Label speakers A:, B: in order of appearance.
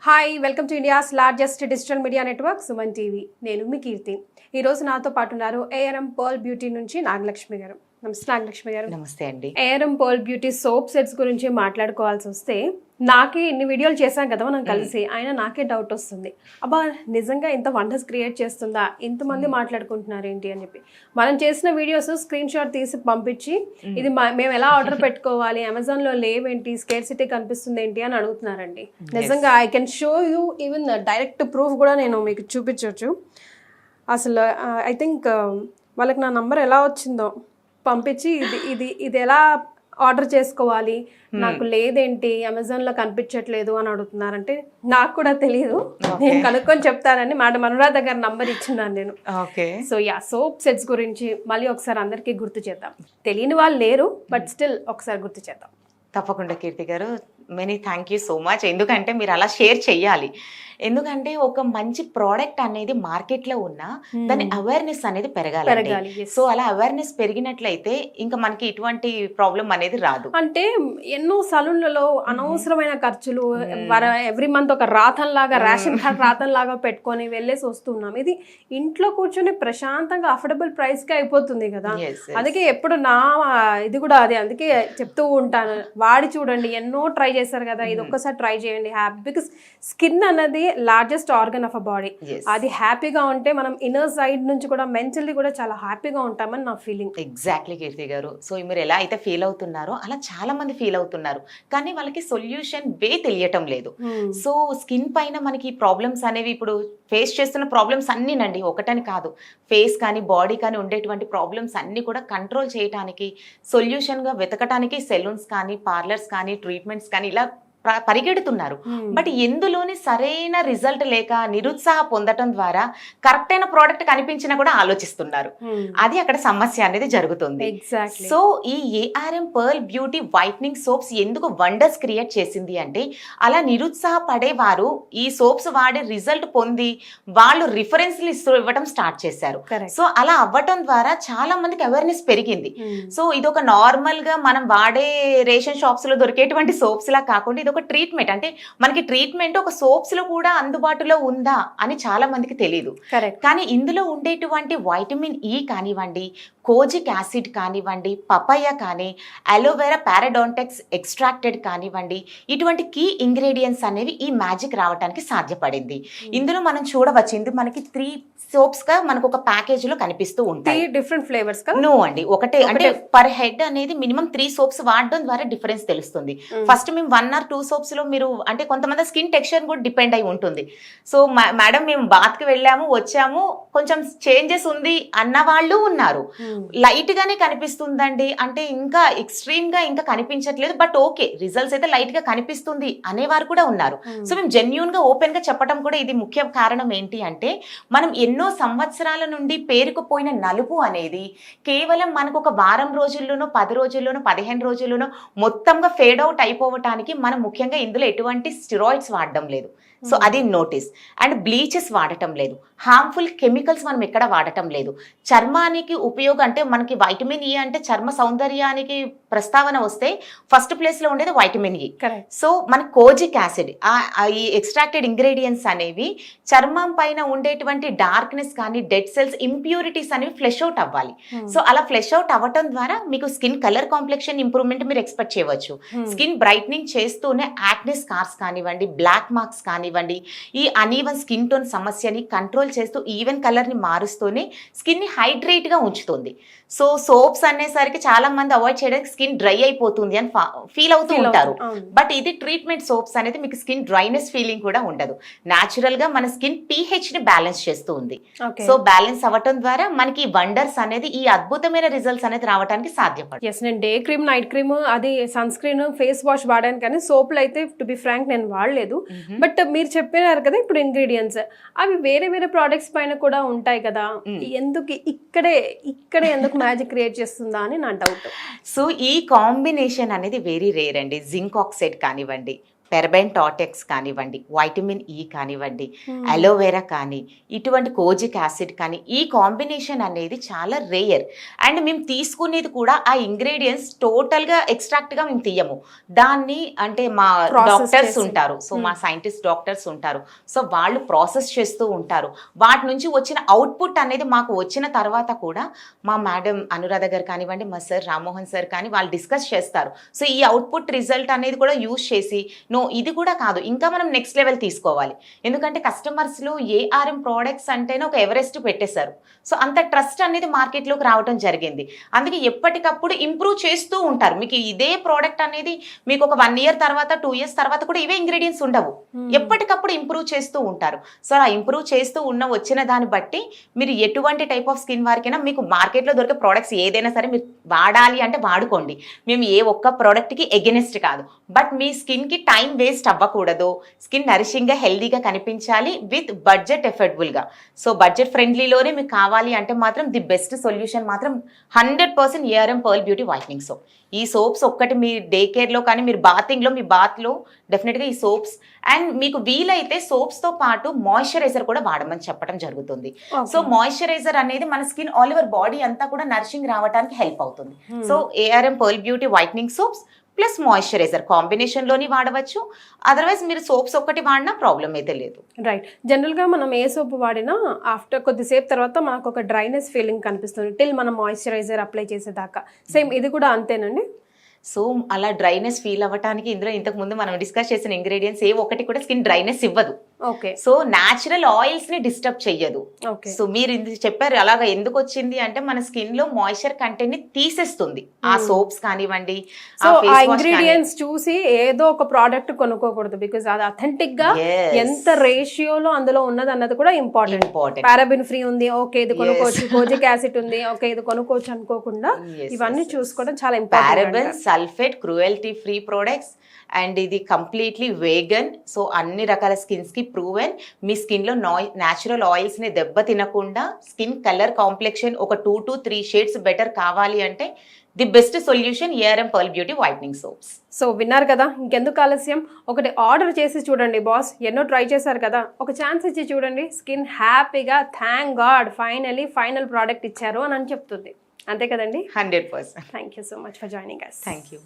A: Hi welcome to India's largest digital media network Suman TV. నేను మీ కీర్తి. ఈరోజు నాతో పాటు ఉన్నారు ఏఆర్ఎం పర్ల్ బ్యూటీ నుంచి నాగలక్ష్మి గారు. నమస్తే నాగలక్ష్మి గారు.
B: నమస్తే అండి.
A: ARM pearl beauty soap sets గురించి మాట్లాడుకోవాల్సి వస్తే నాకే ఇన్ని వీడియోలు చేశాం కదా మనం కలిసి, అయినా నాకే డౌట్ వస్తుంది, అబ్బా నిజంగా ఇంత వండర్స్ క్రియేట్ చేస్తుందా, ఇంతమంది మాట్లాడుకుంటున్నారు ఏంటి అని చెప్పి. మనం చేసిన వీడియోస్ స్క్రీన్ షాట్ తీసి పంపించి ఇది మేము ఎలా ఆర్డర్ పెట్టుకోవాలి, అమెజాన్లో లేవేంటి, స్కేర్సిటీ కనిపిస్తుంది ఏంటి అని అడుగుతున్నారండి. నిజంగా I can show you even direct proof కూడా నేను మీకు చూపించవచ్చు. అసలు ఐ థింక్ వాళ్ళకి నా నంబర్ ఎలా వచ్చిందో పంపించి ఇది ఇది ఇది ఎలా ఆర్డర్ చేసుకోవాలి, నాకు లేదేంటి అమెజాన్లో కనిపించట్లేదు అని అడుగుతున్నారంటే నాకు కూడా తెలియదు, నేను కనుక్కొని చెప్తానని మేడం అనురాధ గారి నంబర్ ఇచ్చిన్నాను నేను. సో యా, సోప్ సెట్స్ గురించి మళ్ళీ ఒకసారి అందరికీ గుర్తు చేద్దాం. తెలియని వాళ్ళు లేరు, బట్ స్టిల్ ఒకసారి గుర్తు చేద్దాం.
B: తప్పకుండా కీర్తి గారు, many thank you so much. ఎందుకంటే మీరు అలా షేర్ చెయ్యాలి. ఎందుకంటే ఒక మంచి ప్రోడక్ట్ అనేది మార్కెట్లో ఉన్నా దాని అవేర్నెస్ అనేది పెరగాలి. సో అలా అవేర్నెస్ పెరిగినట్లయితే ఇంకా మనకి ఇటువంటి ప్రాబ్లం అనేది రాదు.
A: అంటే ఎన్నో సలూన్లలో అనవసరమైన ఖర్చులు ఎవ్రీ మంత్ ఒక రాతన్ లాగా, రేషన్ కార్డ్ రాతన్ లాగా పెట్టుకొని వెళ్ళేసి వస్తున్నాం. ఇది ఇంట్లో కూర్చొని ప్రశాంతంగా అఫోర్డబుల్ ప్రైస్ కి అయిపోతుంది కదా. అందుకే ఎప్పుడు నా ఇది కూడా అదే, అందుకే చెప్తూ ఉంటాను, వాడి చూడండి, ఎన్నో ట్రై చేశారు కదా, ఇది ఒక్కసారి ట్రై చేయండి. హ్యాపీ, బికాస్ స్కిన్ అన్నది largest organ of a body. అది హ్యాపీగా ఉంటే మనం ఇన్నర్ సైడ్ నుంచి కూడా మెంటల్లీ కూడా చాలా హ్యాపీగా ఉంటామని నా ఫీలింగ్.
B: ఎగ్జాక్ట్లీ కీర్తి గారు. సో మీరు ఎలా అయితే ఫీల్ అవుతున్నారో అలా చాలా మంది ఫీల్ అవుతున్నారు, కానీ వాళ్ళకి సొల్యూషన్ వే తెలియటం లేదు. సో స్కిన్ పైన మనకి ప్రాబ్లమ్స్ అనేవి ఇప్పుడు ఫేస్ చేస్తున్న ప్రాబ్లమ్స్ అన్నీనండి, ఒకటని కాదు, ఫేస్ కానీ బాడీ కానీ ఉండేటువంటి ప్రాబ్లమ్స్ అన్నీ కూడా కంట్రోల్ చేయడానికి, సొల్యూషన్గా వెతకటానికి సెలూన్స్ కానీ, పార్లర్స్ కానీ, ట్రీట్మెంట్స్ కానీ ఇలా పరిగెడుతున్నారు. బట్ ఎందులోని సరైన రిజల్ట్ లేక నిరుత్సాహ పొందటం ద్వారా కరెక్ట్ అయిన ప్రోడక్ట్ కనిపించినా కూడా ఆలోచిస్తున్నారు. అది అక్కడ సమస్య అనేది జరుగుతుంది. సో ఈ ARM pearl beauty whitening soaps ఎందుకు వండర్స్ క్రియేట్ చేసింది అంటే, అలా నిరుత్సాహపడేవారు ఈ సోప్స్ వాడే రిజల్ట్ పొంది వాళ్ళు రిఫరెన్స్లు ఇవ్వడం స్టార్ట్ చేశారు. సో అలా అవ్వటం ద్వారా చాలా మందికి అవేర్నెస్ పెరిగింది. సో ఇది ఒక నార్మల్ గా మనం వాడే రేషన్ షాప్స్ లో దొరికేటువంటి సోప్స్ లా కాకుండా ఇది ఒక ట్రీట్మెంట్. అంటే మనకి ట్రీట్మెంట్ ఒక సోప్స్ లో కూడా అందుబాటులో ఉందా అని చాలా మందికి తెలియదు. కానీ ఇందులో ఉండేటువంటి వైటమిన్ ఈ కానివ్వండి, కోజిక్ యాసిడ్ కానివ్వండి, పపాయ కానీ, అలోవెరా పారాడోంటెక్స్ ఎక్స్ట్రాక్టెడ్ కానివ్వండి, ఇటువంటి కీ ఇంగ్రీడియంట్స్ అనేవి ఈ మ్యాజిక్ రావడానికి సాధ్యపడింది. ఇందులో మనం చూడవచ్చు, ఇందులో మనకి 3 సోప్స్ గా మనకు ఒక ప్యాకేజ్ లో కనిపిస్తూ ఉంటాయి.
A: డిఫరెంట్ ఫ్లేవర్స్
B: నో అండి, ఒకటే. అంటే పర్ హెడ్ అనేది మినిమం 3 సోప్స్ వాడడం ద్వారా డిఫరెన్స్ తెలుస్తుంది. ఫస్ట్ మేము 1 or 2 సోప్స్ లో మీరు అంటే కొంతమంది స్కిన్ టెక్స్చర్ కూడా డిపెండ్ అయి ఉంటుంది. సో మేడం మేము బాత్ కి వెళ్ళాము వచ్చాము కొంచెం చేంజెస్ ఉంది అన్న వాళ్ళు ఉన్నారు. లైట్ గానే కనిపిస్తుందండి అంటే ఇంకా ఎక్స్ట్రీమ్ గా ఇంకా కనిపించట్లేదు, బట్ ఓకే రిజల్ట్స్ అయితే లైట్ గా కనిపిస్తుంది అనేవారు కూడా ఉన్నారు. సో మేము జెన్యూన్ గా ఓపెన్ గా చెప్పడం కూడా ఇది ముఖ్య కారణం. ఏంటి అంటే మనం ఎన్నో సంవత్సరాల నుండి పేరుకుపోయిన నలుపు అనేది కేవలం మనకు ఒక వారం రోజుల్లోనో 10 రోజుల్లోనో 15 రోజుల్లోనో మొత్తంగా ఫేడ్ అవుట్ అయిపోవటానికి మనం ముఖ్యంగా ఇందులో ఎటువంటి స్టిరాయిడ్స్ వాడడం లేదు. సో అది నోటీస్. అండ్ బ్లీచెస్ వాడటం లేదు, హార్మ్ఫుల్ కెమికల్స్ మనం ఎక్కడ వాడటం లేదు. చర్మానికి ఉపయోగం అంటే మనకి వైటమిన్ ఈ అంటే చర్మ సౌందర్యానికి ప్రస్తావన వస్తే ఫస్ట్ ప్లేస్ లో ఉండేది వైటమిన్ ఈ. సో మన కోజిక్ యాసిడ్ ఈ ఎక్స్ట్రాక్టెడ్ ఇంగ్రీడియంట్స్ అనేవి చర్మం పైన ఉండేటువంటి డార్క్నెస్ కానీ, డెడ్ సెల్స్, ఇంప్యూరిటీస్ అనేవి ఫ్లెష్ అవుట్ అవ్వాలి. సో అలా ఫ్లెష్ అవుట్ అవ్వటం ద్వారా మీకు స్కిన్ కలర్ కాంప్లెక్షన్ ఇంప్రూవ్మెంట్ మీరు ఎక్స్పెక్ట్ చేయవచ్చు. స్కిన్ బ్రైట్నింగ్ చేస్తూనే యాక్నే స్కార్స్ కానివ్వండి, బ్లాక్ మార్క్స్ కానివ్వండి, ఈ అనీవన్ స్కిన్ టోన్ సమస్యని కంట్రోల్ చేస్తూ ఈవెన్ కలర్ ని మారుస్తూనే స్కిన్ ని హైడ్రేట్ గా ఉంచుతుంది. సో సోప్స్ అనేసరికి చాలా మంది అవాయిడ్ చేయడానికి స్కిన్ డ్రై అయిపోతుంది అని ఫీల్ అవుతూ ఉంటారు. బట్ ఇది ట్రీట్మెంట్ సోప్స్ అనేది మీకు స్కిన్ డ్రైనెస్ ఫీలింగ్ కూడా ఉండదు. న్యాచురల్ గా మన స్కిన్ pH ని బ్యాలెన్స్ చేస్తూ ఉంది. సో బ్యాలెన్స్ అవ్వటం ద్వారా మనకి వండర్స్ అనేది, ఈ అద్భుతమైన రిజల్ట్స్ అనేది రావడానికి సాధ్యపడుతుంది.
A: నేను డే క్రీమ్, నైట్ క్రీమ్, అది సన్ స్క్రీన్, ఫేస్ వాష్ వాడాను, కానీ సోప్లు అయితే టు బి ఫ్రాంక్ నేను వాడలేదు. బట్ మీరు చెప్పినారు కదా ఇప్పుడు ఇంగ్రీడియంట్స్ అవి వేరే వేరే ప్రోడక్ట్స్ పైన కూడా ఉంటాయి కదా, ఎందుకు ఇక్కడే ఎందుకు మ్యాజిక్ క్రియేట్ చేస్తుందా అని నా డౌట్.
B: సో ఈ కాంబినేషన్ అనేది వెరీ రేర్ అండి. జింక్ ఆక్సైడ్ కానివ్వండి, పెరబెన్ టాటెక్స్ కానివ్వండి, వైటమిన్ ఈ కానివ్వండి, అలోవెరా కానీ, ఇటువంటి కోజిక్ యాసిడ్ కానీ, ఈ కాంబినేషన్ అనేది చాలా రేయర్. అండ్ మేము తీసుకునేది కూడా ఆ ఇంగ్రీడియంట్స్ టోటల్గా ఎక్స్ట్రాక్ట్గా మేము తీయము. దాన్ని అంటే మా డాక్టర్స్ ఉంటారు, సో మా సైంటిస్ట్ డాక్టర్స్ ఉంటారు, సో వాళ్ళు ప్రాసెస్ చేస్తూ ఉంటారు. వాటి నుంచి వచ్చిన అవుట్పుట్ అనేది మాకు వచ్చిన తర్వాత కూడా మా మేడం అనురాధ గారు కానివ్వండి, మా సార్ రామ్మోహన్ సార్ కానీ వాళ్ళు డిస్కస్ చేస్తారు. సో ఈ అవుట్పుట్ రిజల్ట్ అనేది కూడా యూజ్ చేసి ఇది కూడా కాదు, ఇంకా మనం నెక్స్ట్ లెవెల్ తీసుకోవాలి. ఎందుకంటే కస్టమర్స్లో ఏఆర్ఎం ప్రోడక్ట్స్ అంటేనే ఒక ఎవరెస్ట్ పెట్టేశారు. సో అంత ట్రస్ట్ అనేది మార్కెట్లోకి రావడం జరిగింది. అందుకే ఎప్పటికప్పుడు ఇంప్రూవ్ చేస్తూ ఉంటారు. మీకు ఇదే ప్రోడక్ట్ అనేది మీకు ఒక 1 year తర్వాత 2 years తర్వాత కూడా ఇవే ఇంగ్రీడియంట్స్ ఉండవు. ఎప్పటికప్పుడు ఇంప్రూవ్ చేస్తూ ఉంటారు. సో ఆ ఇంప్రూవ్ చేస్తూ వచ్చిన దాన్ని బట్టి మీరు ఎటువంటి టైప్ ఆఫ్ స్కిన్ వారికైనా మీకు మార్కెట్లో దొరికే ప్రోడక్ట్స్ ఏదైనా సరే మీరు వాడాలి అంటే వాడుకోండి. మేము ఏ ఒక్క ప్రోడక్ట్కి ఎగెనిస్ట్ కాదు, బట్ మీ స్కిన్కి టైం వేస్ట్ అవ్వకూడదు, స్కిన్ నరిషింగ్గా హెల్దీగా కనిపించాలి విత్ బడ్జెట్ ఎఫర్డబుల్గా. సో బడ్జెట్ ఫ్రెండ్లీలోనే మీకు కావాలి అంటే మాత్రం ది బెస్ట్ సొల్యూషన్ మాత్రం 100% ARM pearl beauty whitening soap. ఈ సోప్స్ ఒక్కటి మీ డే కేర్లో కానీ మీరు బాతింగ్లో మీ బాత్లో డెఫినెట్గా ఈ సోప్స్, అండ్ మీకు వీలైతే సోప్స్తో పాటు మాయిశ్చరైజర్ కూడా వాడమని చెప్పడం జరుగుతుంది. సో మాయిశ్చరైజర్ అనేది మన స్కిన్ ఆల్ ఓవర్ బాడీ అంతా కూడా నరిషింగ్ రావడానికి హెల్ప్ అవుతుంది. So ARM pearl beauty whitening soaps plus moisturizer కాంబినేషన్లోని వాడవచ్చు. అదర్వైజ్ మీరు సోప్స్ ఒక్కటి వాడినా ప్రాబ్లం అయితే లేదు.
A: రైట్. జనరల్గా మనం ఏ సోప్ వాడినా ఆఫ్టర్ కొద్దిసేపు తర్వాత మనకు ఒక డ్రైనెస్ ఫీలింగ్ కనిపిస్తుంది టిల్ మనం మాయిశ్చరైజర్ అప్లై చేసేదాకా. సేమ్ ఇది కూడా అంతేనండి?
B: సో అలా డ్రైనెస్ ఫీల్ అవ్వడానికి ఇందులో ఇంతకు ముందు మనం డిస్కస్ చేసిన ఇంగ్రీడియంట్స్ ఏ ఒక్కటి కూడా స్కిన్ డ్రైనెస్ ఇవ్వదు.
A: ఓకే.
B: సో న్యాచురల్ ఆయిల్స్ ని డిస్టర్బ్ చెయ్యదు. సో మీరు ఇది చెప్పారు అలాగా ఎందుకు వచ్చింది అంటే మన స్కిన్ లో మాయిశ్చర్ కంటెంట్ ని తీసేస్తుంది ఆ సోప్స్ కానివ్వండి.
A: సో ఆ ఇంగ్రీడియంట్స్ చూసి ఏదో ఒక ప్రోడక్ట్ కొనుక్కోకూడదు, బికాజ్ అది అథెంటిక్ గా ఎంత రేషియోలో అందులో ఉన్నది అన్నది కూడా ఇంపార్టెంట్. పారాబిన్ ఫ్రీ ఉంది, ఓకే ఇది కొనుక్కోవచ్చు, కోజిక్ యాసిడ్ ఉంది, ఓకే ఇది కొనుక్కోవచ్చు అనుకోకుండా ఇవన్నీ చూసుకోవడం చాలా important.
B: Sulphate cruelty free products and ఇది కంప్లీట్లీ వేగన్. సో అన్ని రకాల స్కిన్స్ కి ప్రూవెన్. మీ స్కిన్ లో న్యాచురల్ ఆయిల్స్ ని దెబ్బ తినకుండా స్కిన్ కలర్ కాంప్లెక్షన్ ఒక 2 to 3 షేడ్స్ బెటర్ కావాలి అంటే the best solution ARM pearl beauty whitening soaps. So
A: విన్నారు కదా, ఇంకెందుకు ఆలస్యం, ఒకటి ఆర్డర్ చేసి చూడండి బాస్. ఎన్నో ట్రై చేశారు కదా, ఒక ఛాన్స్ ఇచ్చి చూడండి. స్కిన్ హ్యాపీగా థ్యాంక్ గాడ్ ఫైనల్ ప్రోడక్ట్ ఇచ్చారు అని చెప్తుంది. అంతే కదండి?
B: 100%.
A: Thank you so much for joining us.
B: Thank you.